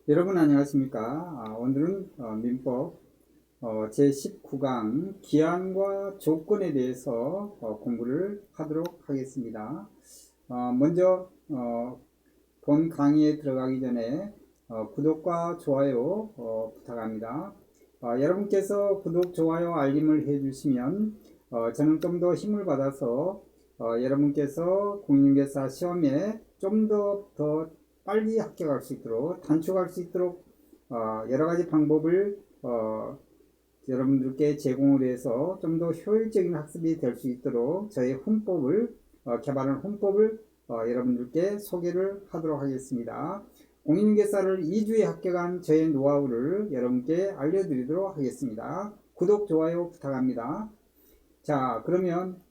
여러분 안녕하십니까? 오늘은 민법 제19강 기한과 조건에 대해서 공부를 하도록 하겠습니다. 먼저 본 강의에 들어가기 전에 구독과 좋아요 부탁합니다. 여러분께서 구독, 좋아요, 알림을 해주시면 저는 좀 더 힘을 받아서 여러분께서 공인중개사 시험에 좀 더 빨리 합격할 수 있도록, 단축할 수 있도록 여러가지 방법을 여러분들께 제공을 해서 좀 더 효율적인 학습이 될 수 있도록 저의 훈법을 개발한 훈법을 여러분들께 소개를 하도록 하겠습니다. 공인중개사를 2주에 합격한 저의 노하우를 여러분께 알려드리도록 하겠습니다. 구독, 좋아요 부탁합니다. 자, 그러면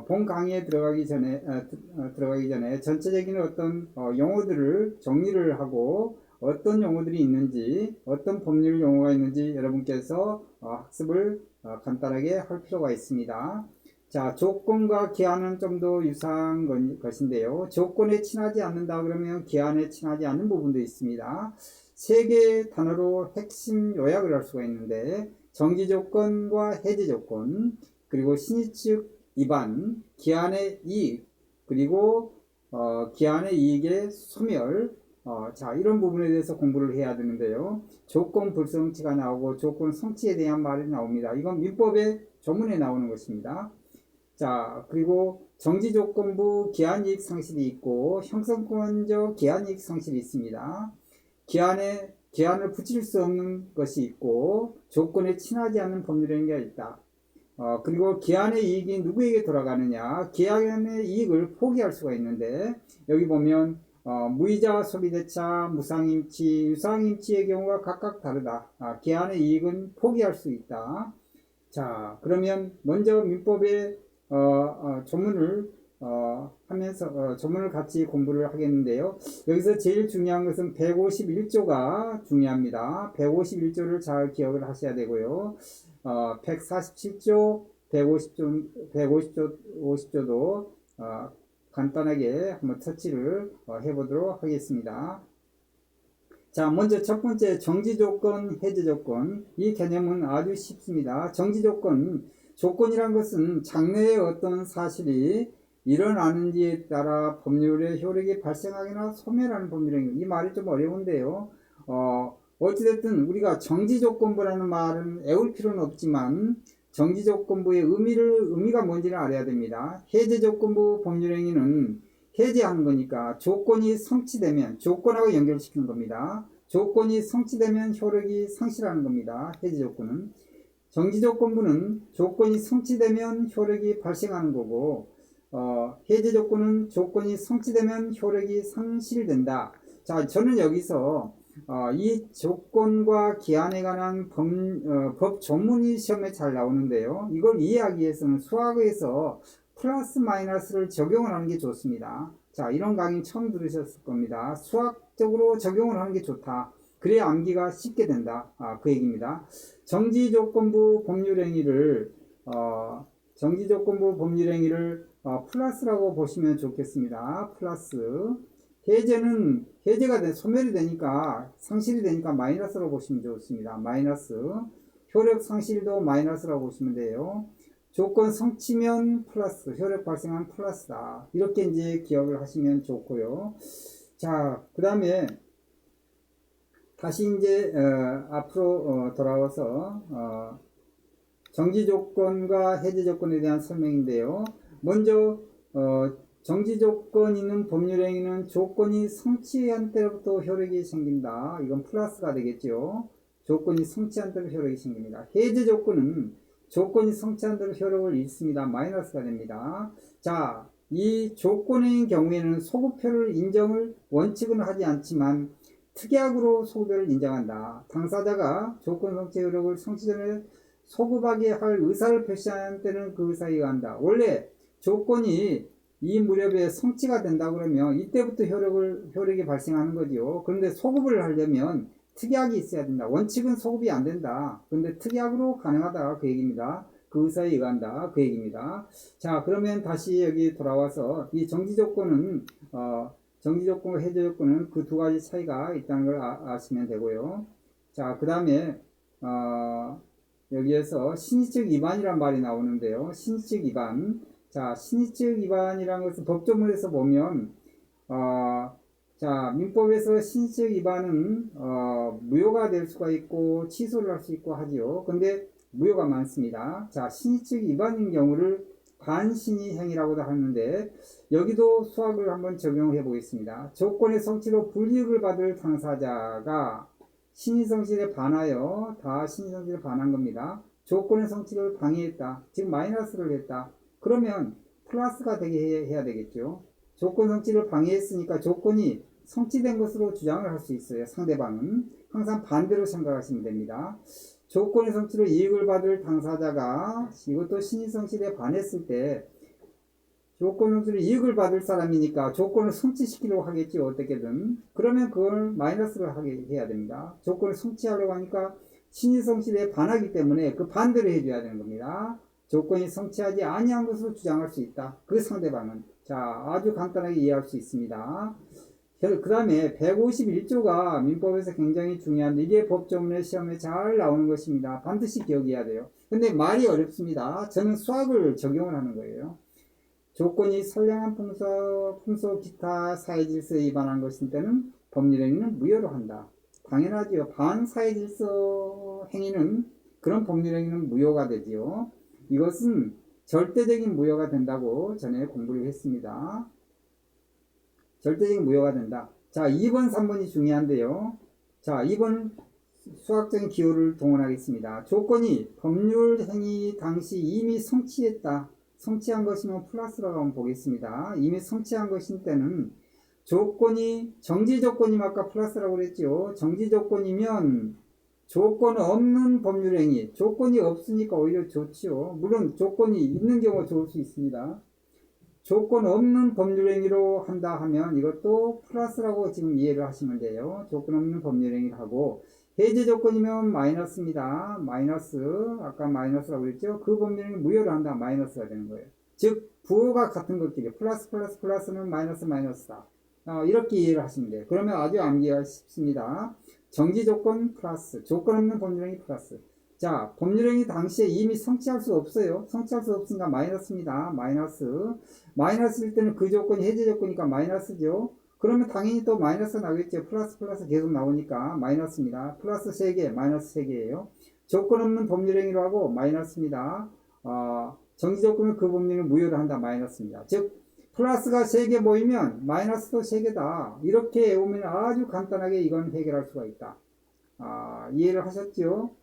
본 강의에 들어가기 전에 전체적인 어떤 용어들을 정리를 하고 어떤 용어들이 있는지, 어떤 법률 용어가 있는지 여러분께서 학습을 간단하게 할 필요가 있습니다. 자, 조건과 기한은 좀 더 유사한 것인데요. 조건에 친하지 않는다 그러면 기한에 친하지 않는 부분도 있습니다. 세 개의 단어로 핵심 요약을 할 수가 있는데, 정지조건과 해제조건, 그리고 신의측 위반, 기한의 이익, 그리고 기한의 이익의 소멸, 자, 이런 부분에 대해서 공부를 해야 되는데요. 조건 불성치가 나오고 조건 성취에 대한 말이 나옵니다. 이건 민법의 조문에 나오는 것입니다. 자, 그리고 정지조건부 기한이익 상실이 있고 형성권적 기한이익 상실이 있습니다. 기한을 붙일 수 없는 것이 있고 조건에 친하지 않는 법률행위가 있다. 그리고 기한의 이익이 누구에게 돌아가느냐, 기한의 이익을 포기할 수가 있는데, 여기 보면 무이자 소비대차, 무상임치, 유상임치의 경우가 각각 다르다. 기한의 이익은 포기할 수 있다. 자, 그러면 먼저 민법의 조문을 하면서 조문을 같이 공부를 하겠는데요. 여기서 제일 중요한 것은 151조가 중요합니다. 151조를 잘 기억을 하셔야 되고요. 147조, 50조도 간단하게 한번 터치를 해보도록 하겠습니다. 자, 먼저 첫 번째 정지조건, 해제조건. 이 개념은 아주 쉽습니다. 정지조건, 조건이란 것은 장래에 어떤 사실이 일어나는지에 따라 법률의 효력이 발생하거나 소멸하는 법률행위. 이 말이 좀 어려운데요. 어찌됐든 우리가 정지조건부라는 말은 애울 필요는 없지만 정지조건부의 의미가 뭔지를 알아야 됩니다. 해제조건부 법률행위는 해제하는 거니까 조건이 성취되면, 조건하고 연결시키는 겁니다. 조건이 성취되면 효력이 상실하는 겁니다. 해제조건은. 정지조건부는 조건이 성취되면 효력이 발생하는 거고, 해제조건은 조건이 성취되면 효력이 상실된다. 자, 저는 여기서 이 조건과 기한에 관한 법 조문이 시험에 잘 나오는데요. 이걸 이해하기 위해서는 수학에서 플러스 마이너스를 적용을 하는 게 좋습니다. 자, 이런 강의 처음 들으셨을 겁니다. 수학적으로 적용을 하는 게 좋다. 그래야 암기가 쉽게 된다. 그 얘기입니다. 정지조건부 법률행위를 플러스라고 보시면 좋겠습니다. 플러스. 해제가 소멸이 되니까, 상실이 되니까 마이너스로 보시면 좋습니다. 마이너스. 효력 상실도 마이너스라고 보시면 돼요. 조건 성취면 플러스, 효력 발생한 플러스다. 이렇게 이제 기억을 하시면 좋고요. 자, 그 다음에 다시 이제 앞으로 돌아와서 정지조건과 해제조건에 대한 설명인데요. 먼저 정지조건 있는 법률행위는 조건이 성취한 때로부터 효력이 생긴다. 이건 플러스가 되겠죠. 조건이 성취한 때로 효력이 생깁니다. 해제조건은 조건이 성취한 대로 효력을 잃습니다. 마이너스가 됩니다. 자, 이 조건의 경우에는 소급표를 인정을 원칙은 하지 않지만 특약으로 소급표를 인정한다. 당사자가 조건 성취 효력을 성취 전에 소급하게 할 의사를 표시한 때는 그 의사에 의한다. 원래 조건이 이 무렵에 성취가 된다 그러면 이때부터 효력이 발생하는 거죠. 그런데 소급을 하려면 특약이 있어야 된다. 원칙은 소급이 안 된다. 그런데 특약으로 가능하다. 그 얘기입니다. 그 의사에 의한다. 그 얘기입니다. 자, 그러면 다시 여기 돌아와서 이 정지조건은 정지 조건과 해제 조건은 그 두 가지 차이가 있다는 걸 아시면 되고요. 자, 그 다음에 여기에서 신의적 위반이란 말이 나오는데요. 신의적 위반. 자, 신의적 위반이라는 것은 법조문에서 보면 자, 민법에서 신의적 위반은 무효가 될 수가 있고 취소를 할 수 있고 하지요. 근데 무효가 많습니다. 자, 신의적 위반인 경우를 반신의 행위라고도 하는데 여기도 수학을 한번 적용해 보겠습니다. 조건의 성취로 불이익을 받을 당사자가 신의 성질에 반하여 다 신의 성질에 반한 겁니다. 조건의 성취를 방해했다. 즉 마이너스를 했다. 그러면 플러스가 되게 해야 되겠죠. 조건 성취를 방해했으니까 조건이 성취된 것으로 주장을 할 수 있어요. 상대방은 항상 반대로 생각하시면 됩니다. 조건의 성취로 이익을 받을 당사자가 이것도 신의 성질에 반했을 때 조건 성취로 이익을 받을 사람이니까 조건을 성취시키려고 하겠죠. 어떻게든. 그러면 그걸 마이너스를 하게 해야 됩니다. 조건을 성취하려고 하니까 신의 성질에 반하기 때문에 그 반대로 해줘야 되는 겁니다. 조건이 성취하지 아니한 것으로 주장할 수 있다. 그 상대방은. 자, 아주 간단하게 이해할 수 있습니다. 그 다음에 151조가 민법에서 굉장히 중요한데 이게 법조문의 시험에 잘 나오는 것입니다. 반드시 기억해야 돼요. 근데 말이 어렵습니다. 저는 수학을 적용을 하는 거예요. 조건이 선량한 풍속 기타 사회질서에 위반한 것인 때는 법률행위는 무효로 한다. 당연하지요. 반사회질서 행위는 그런 법률행위는 무효가 되지요. 이것은 절대적인 무효가 된다고 전에 공부를 했습니다. 절대적인 무효가 된다. 자, 2번, 3번이 중요한데요. 자, 2번 수학적인 기호를 동원하겠습니다. 조건이 법률 행위 당시 이미 성취했다. 성취한 것이면 플러스라고 한번 보겠습니다. 이미 성취한 것인 때는 조건이 정지 조건이면 아까 플러스라고 그랬죠. 정지 조건이면 조건 없는 법률 행위. 조건이 없으니까 오히려 좋지요. 물론 조건이 있는 경우가 좋을 수 있습니다. 조건 없는 법률행위로 한다 하면 이것도 플러스라고 지금 이해를 하시면 돼요. 조건 없는 법률행위를 하고 해제 조건이면 마이너스입니다. 마이너스, 아까 마이너스라고 그랬죠. 그 법률행위 무효를 한다. 마이너스가 되는 거예요. 즉 부호가 같은 것끼리 플러스 플러스 플러스는 마이너스 마이너스다. 이렇게 이해를 하시면 돼요. 그러면 아주 암기가 쉽습니다. 정지 조건 플러스, 조건 없는 법률행위 플러스. 자, 법률행위 당시에 이미 성취할 수 없어요. 성취할 수 없으니까 마이너스입니다. 마이너스. 마이너스일 때는 그 조건이 해제 조건이니까 마이너스죠. 그러면 당연히 또 마이너스 나겠죠. 플러스 플러스 계속 나오니까 마이너스입니다. 플러스 3개, 마이너스 3개예요. 조건 없는 법률행위로 하고 마이너스입니다. 정지 조건은 그 법률을 무효로 한다. 마이너스입니다. 즉 플러스가 3개 모이면 마이너스도 3개다. 이렇게 외우면 아주 간단하게 이건 해결할 수가 있다. 이해를 하셨죠?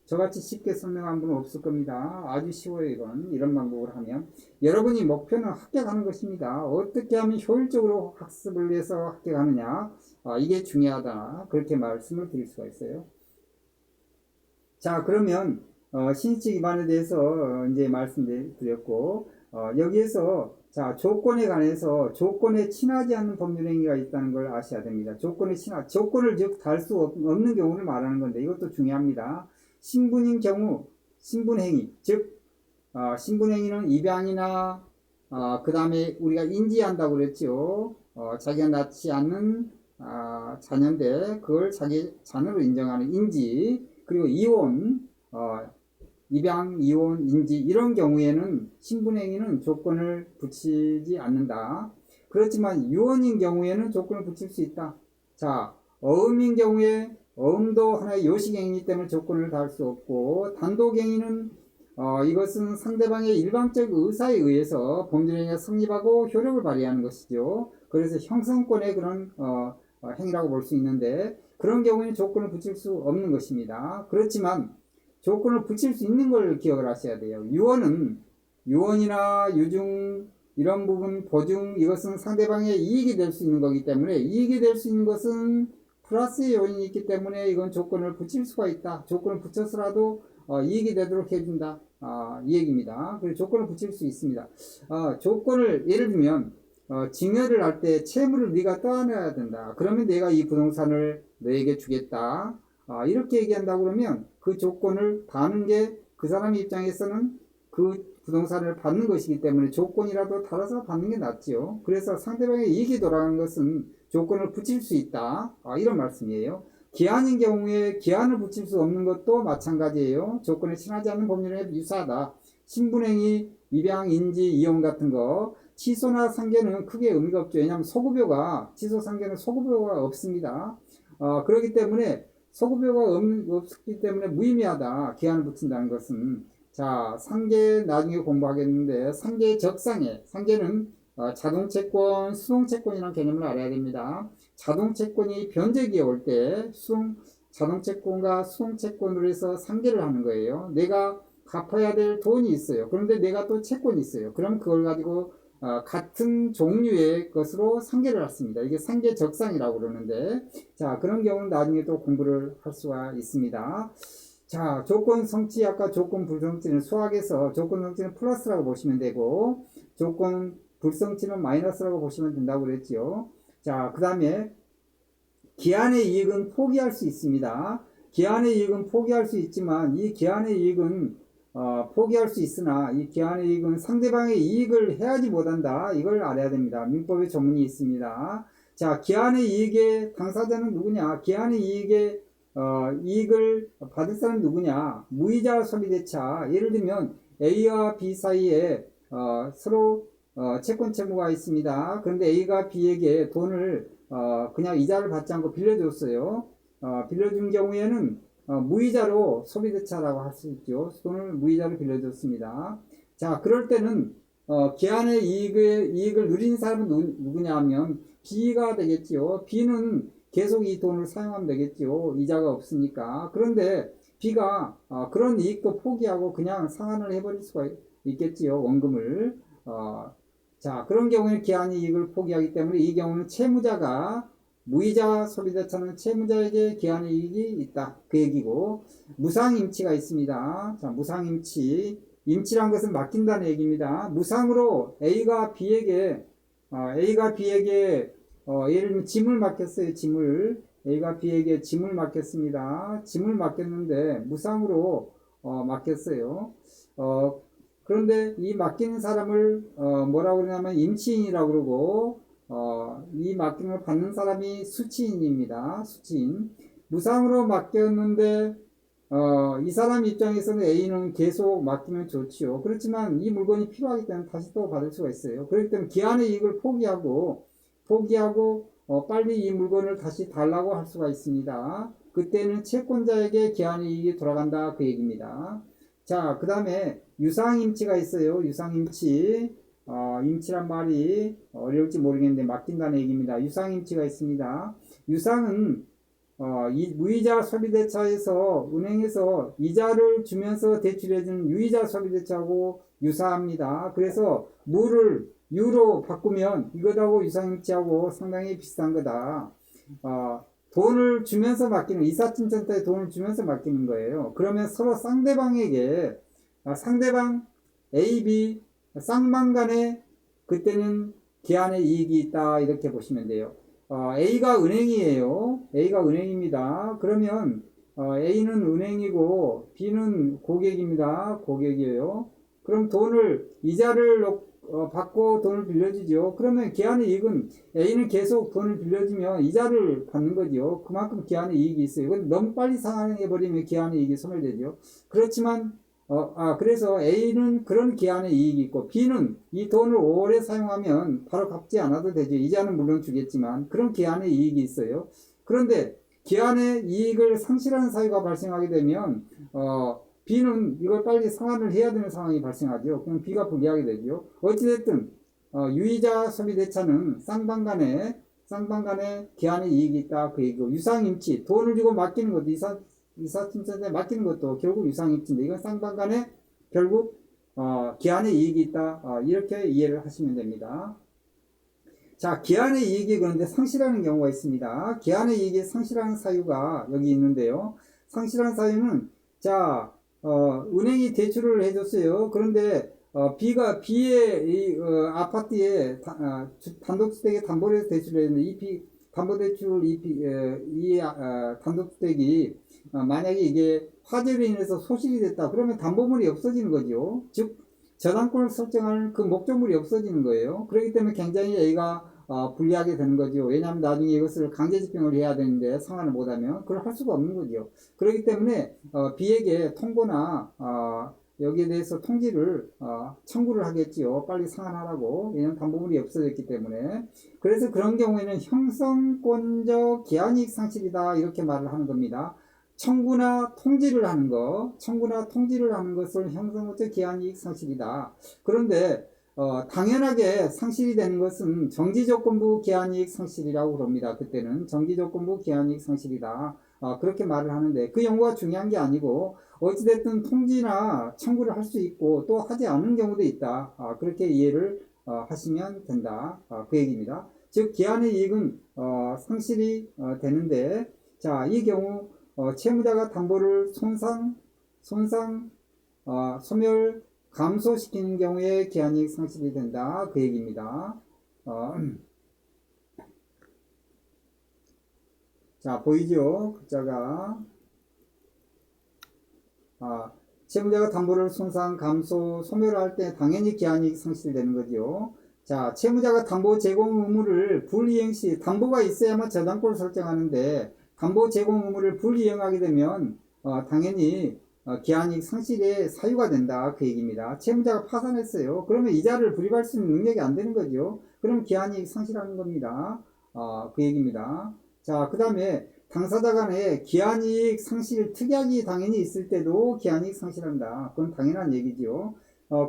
저같이 쉽게 설명한 분은 없을 겁니다. 아주 쉬워요. 이런 방법을 하면 여러분이 목표는 합격하는 것입니다. 어떻게 하면 효율적으로 학습을 위해서 합격하느냐, 이게 중요하다. 그렇게 말씀을 드릴 수가 있어요. 자, 그러면 신의적 위반에 대해서 이제 말씀드렸고, 여기에서 자, 조건에 관해서 조건에 친하지 않는 법률행위가 있다는 걸 아셔야 됩니다. 조건을 즉 달 수 없는 경우를 말하는 건데 이것도 중요합니다. 신분인 경우, 신분행위, 즉 신분행위는 입양이나 그 다음에 우리가 인지한다고 그랬죠. 자기가 낳지 않는 자녀인데 그걸 자기 자녀로 인정하는 인지, 그리고 이혼, 입양, 이혼, 인지 이런 경우에는 신분행위는 조건을 붙이지 않는다. 그렇지만 유언인 경우에는 조건을 붙일 수 있다. 자, 어음인 경우에 어음도 하나의 요식행위이기 때문에 조건을 달 수 없고, 단독행위는 이것은 상대방의 일방적 의사에 의해서 법률행위가 성립하고 효력을 발휘하는 것이죠. 그래서 형성권의 그런 행위라고 볼 수 있는데 그런 경우에는 조건을 붙일 수 없는 것입니다. 그렇지만 조건을 붙일 수 있는 걸 기억을 하셔야 돼요. 유언이나 유증 이런 부분, 보증, 이것은 상대방의 이익이 될 수 있는 거기 때문에 이익이 될 수 있는 것은 플러스의 요인이 있기 때문에 이건 조건을 붙일 수가 있다. 조건을 붙여서라도 이익이 되도록 해준다. 이 얘기입니다. 그래서 조건을 붙일 수 있습니다. 조건을 예를 들면 증여를 할 때 채무를 네가 떠안아야 된다. 그러면 내가 이 부동산을 너에게 주겠다. 이렇게 얘기한다 그러면 그 조건을 다는 게 그 사람 입장에서는 그 부동산을 받는 것이기 때문에 조건이라도 달아서 받는 게 낫지요. 그래서 상대방의 이익이 돌아가는 것은 조건을 붙일 수 있다. 이런 말씀이에요. 기한인 경우에 기한을 붙일 수 없는 것도 마찬가지예요. 조건에 친하지 않는 법률에 유사하다. 신분행위, 입양, 인지, 이용 같은 거 취소나 상계는 크게 의미가 없죠. 왜냐하면 소급료가 취소 상계는 소급료가 없습니다. 그렇기 때문에 소급료가 없기 때문에 무의미하다. 기한을 붙인다는 것은. 자, 상계 나중에 공부하겠는데 상계 적상해. 상계는 자동채권, 수동채권이라는 개념을 알아야 됩니다. 자동채권이 변제기에 올 때 자동채권과 수동채권으로 해서 상계를 하는 거예요. 내가 갚아야 될 돈이 있어요. 그런데 내가 또 채권이 있어요. 그럼 그걸 가지고 같은 종류의 것으로 상계를 했습니다. 이게 상계적상이라고 그러는데, 자, 그런 경우는 나중에 또 공부를 할 수가 있습니다. 자, 조건 성취, 아까 조건 불성취는 수학에서 조건 성취는 플러스라고 보시면 되고, 조건 불성취는 마이너스라고 보시면 된다고 그랬죠. 자, 그 다음에 기한의 이익은 포기할 수 있습니다. 기한의 이익은 포기할 수 있지만 이 기한의 이익은 포기할 수 있으나 이 기한의 이익은 상대방의 이익을 해야지 못한다. 이걸 알아야 됩니다. 민법의 조문이 있습니다. 자, 기한의 이익의 당사자는 누구냐? 기한의 이익의 이익을 받을 사람은 누구냐? 무이자 소비대차. 예를 들면 A와 B 사이에 서로 채권 채무가 있습니다. 그런데 A가 B에게 돈을 그냥 이자를 받지 않고 빌려줬어요. 빌려준 경우에는 무이자로 소비대차라고 할 수 있죠. 돈을 무이자로 빌려줬습니다. 자, 그럴 때는 기한의 이익을 누린 사람은 누구냐 하면 B가 되겠지요. B는 계속 이 돈을 사용하면 되겠지요. 이자가 없으니까. 그런데 B가 그런 이익도 포기하고 그냥 상환을 해버릴 수가 있겠지요. 원금을. 자, 그런 경우에 기한의 이익을 포기하기 때문에 이 경우는 채무자가 무이자 소비대차는 채무자에게 기한의 이익이 있다. 그 얘기고, 무상임치가 있습니다. 자, 무상임치. 임치란 것은 맡긴다는 얘기입니다. 무상으로 A가 B에게 예를 들면 짐을 맡겼어요. 짐을. A가 B에게 짐을 맡겼습니다. 짐을 맡겼는데 무상으로 맡겼어요. 그런데 이 맡기는 사람을 뭐라고 그러냐면 임치인이라고 그러고 이 맡김을 받는 사람이 수치인입니다. 수치인. 무상으로 맡겼는데 이 사람 입장에서는 A는 계속 맡기면 좋지요. 그렇지만 이 물건이 필요하기 때문에 다시 또 받을 수가 있어요. 그렇기 때문에 기한의 이익을 포기하고 빨리 이 물건을 다시 달라고 할 수가 있습니다. 그때는 채권자에게 기한의 이익이 돌아간다. 그 얘기입니다. 자, 그 다음에 유상임치가 있어요. 유상임치. 임치란 말이 어려울지 모르겠는데 맡긴다는 얘기입니다. 유상임치가 있습니다. 유상은 이 무이자 소비대차에서 은행에서 이자를 주면서 대출해주는 유이자 소비대차하고 유사합니다. 그래서 무를 유로 바꾸면 이것하고 유상임치하고 상당히 비슷한 거다. 돈을 주면서 맡기는, 이사짐센터에 돈을 주면서 맡기는 거예요. 그러면 서로 상대방에게 상대방 A, B 쌍방 간에 그때는 기한의 이익이 있다. 이렇게 보시면 돼요. A가 은행이에요. A가 은행입니다. 그러면 A는 은행이고 B는 고객입니다. 고객이에요. 그럼 이자를 받고 돈을 빌려주죠. 그러면 기한의 이익은 A는 계속 돈을 빌려주면 이자를 받는 거죠. 그만큼 기한의 이익이 있어요. 너무 빨리 상환해버리면 기한의 이익이 소멸되죠. 그렇지만 그래서 A는 그런 기한의 이익이 있고 B는 이 돈을 오래 사용하면 바로 갚지 않아도 되죠. 이자는 물론 주겠지만 그런 기한의 이익이 있어요. 그런데 기한의 이익을 상실하는 사유가 발생하게 되면 B는 이걸 빨리 상환을 해야 되는 상황이 발생하죠. 그럼 B가 불리하게 되죠. 어찌됐든 유이자 소비대차는 쌍방 간에 기한의 이익이 있다. 그 얘기고, 유상임치, 돈을 주고 맡기는 것도 이사침센터에 맡기는 것도 결국 유상임치인데 이건 쌍방 간에 결국 기한의 이익이 있다. 이렇게 이해를 하시면 됩니다. 자, 기한의 이익이 그런데 상실하는 경우가 있습니다. 기한의 이익이 상실하는 사유가 여기 있는데요. 상실하는 사유는 은행이 대출을 해줬어요. 그런데 B의 이 아파트에 단독주택에 담보를 해서 대출을 했는데 담보대출 단독주택이 만약에 이게 화재로 인해서 소실이 됐다. 그러면 담보물이 없어지는 거죠. 즉 저당권을 설정할 그 목적물이 없어지는 거예요. 그렇기 때문에 굉장히 A가 불리하게 되는 거죠. 왜냐하면 나중에 이것을 강제 집행을 해야 되는데 상환을 못하면 그걸 할 수가 없는 거죠. 그렇기 때문에 B에게 통보나 여기에 대해서 통지를 청구를 하겠지요. 빨리 상환하라고. 왜냐하면 담보물이 없어졌기 때문에. 그래서 그런 경우에는 형성권적 기한이익 상실이다 이렇게 말을 하는 겁니다. 청구나 통지를 하는 것을 형성권적 기한이익 상실이다. 그런데 당연하게 상실이 되는 것은 정지조건부 기한이익 상실이라고 그럽니다. 그때는 정지조건부 기한이익 상실이다. 그렇게 말을 하는데 그 용어가 중요한 게 아니고 어찌됐든 통지나 청구를 할 수 있고 또 하지 않은 경우도 있다. 그렇게 이해를 하시면 된다. 그 얘기입니다. 즉 기한의 이익은 상실이 되는데 자, 이 경우 채무자가 담보를 소멸, 감소시키는 경우에 기한이익 상실이 된다. 그 얘기입니다. 자, 보이죠? 글자가. 채무자가 담보를 손상, 감소, 소멸할 때 당연히 기한이익 상실되는 거죠. 자, 채무자가 담보 제공 의무를 불이행 시 담보가 있어야만 저당권을 설정하는데 담보 제공 의무를 불이행하게 되면 당연히 기한이익 상실의 사유가 된다. 그 얘기입니다. 채무자가 파산했어요. 그러면 이자를 불입할 수 있는 능력이 안 되는 거죠. 그럼 기한이익 상실하는 겁니다. 그 얘기입니다. 자, 그 다음에 당사자 간에 기한이익 상실 특약이 당연히 있을 때도 기한이익 상실한다. 그건 당연한 얘기죠.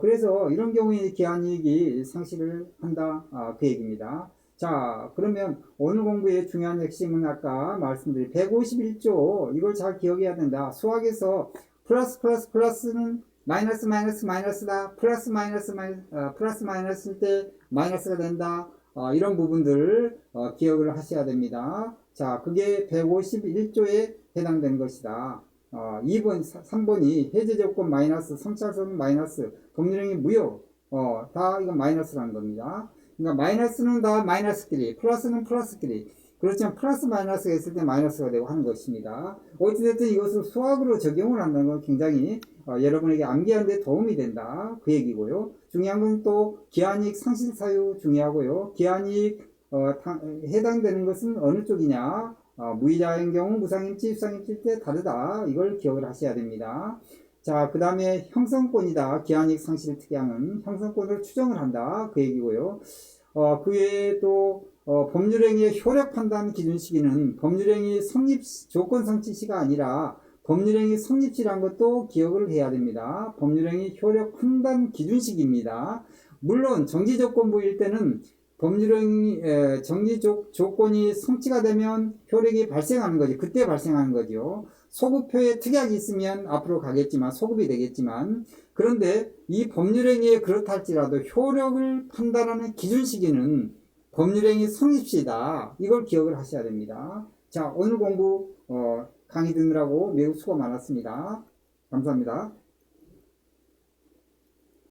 그래서 이런 경우에 기한이익이 상실을 한다. 그 얘기입니다. 자, 그러면 오늘 공부의 중요한 핵심은 아까 말씀드린 151조 이걸 잘 기억해야 된다. 수학에서 플러스는 마이너스다. 플러스 마이너스일 때 마이너스가 된다. 이런 부분들 기억을 하셔야 됩니다. 자, 그게 151조에 해당되는 것이다. 2번, 3번이 해제조건 마이너스, 성찰서는 마이너스, 법률행위 무효, 다 이건 마이너스라는 겁니다. 그러니까 마이너스는 다 마이너스끼리, 플러스는 플러스끼리. 그렇지만 플러스 마이너스가 있을 때 마이너스가 되고 하는 것입니다. 어찌됐든 이것을 수학으로 적용을 한다는 건 굉장히 여러분에게 암기하는 데 도움이 된다. 그 얘기고요. 중요한 건 또 기한이익 상실 사유 중요하고요. 기한이익 해당되는 것은 어느 쪽이냐? 무이자인 경우 무상임치, 수상임치일 때 다르다. 이걸 기억을 하셔야 됩니다. 자, 그 다음에 형성권이다. 기한이익 상실 특약은 형성권을 추정을 한다. 그 얘기고요. 그 외에 또 법률행위의 효력 판단 기준 시기는 법률행위 성립 조건 성취 시가 아니라 법률행위 성립시라는 것도 기억을 해야 됩니다. 법률행위 효력 판단 기준 시기입니다. 물론 정지조건부일 때는 법률행위 정지 조건이 성취가 되면 효력이 발생하는 거죠. 그때 발생하는 거죠. 소급표에 특약이 있으면 앞으로 가겠지만 소급이 되겠지만 그런데 이 법률행위에 그렇다 할지라도 효력을 판단하는 기준 시기는 법률행위 성립시다. 이걸 기억을 하셔야 됩니다. 자, 오늘 공부 강의 듣느라고 매우 수고 많았습니다. 감사합니다.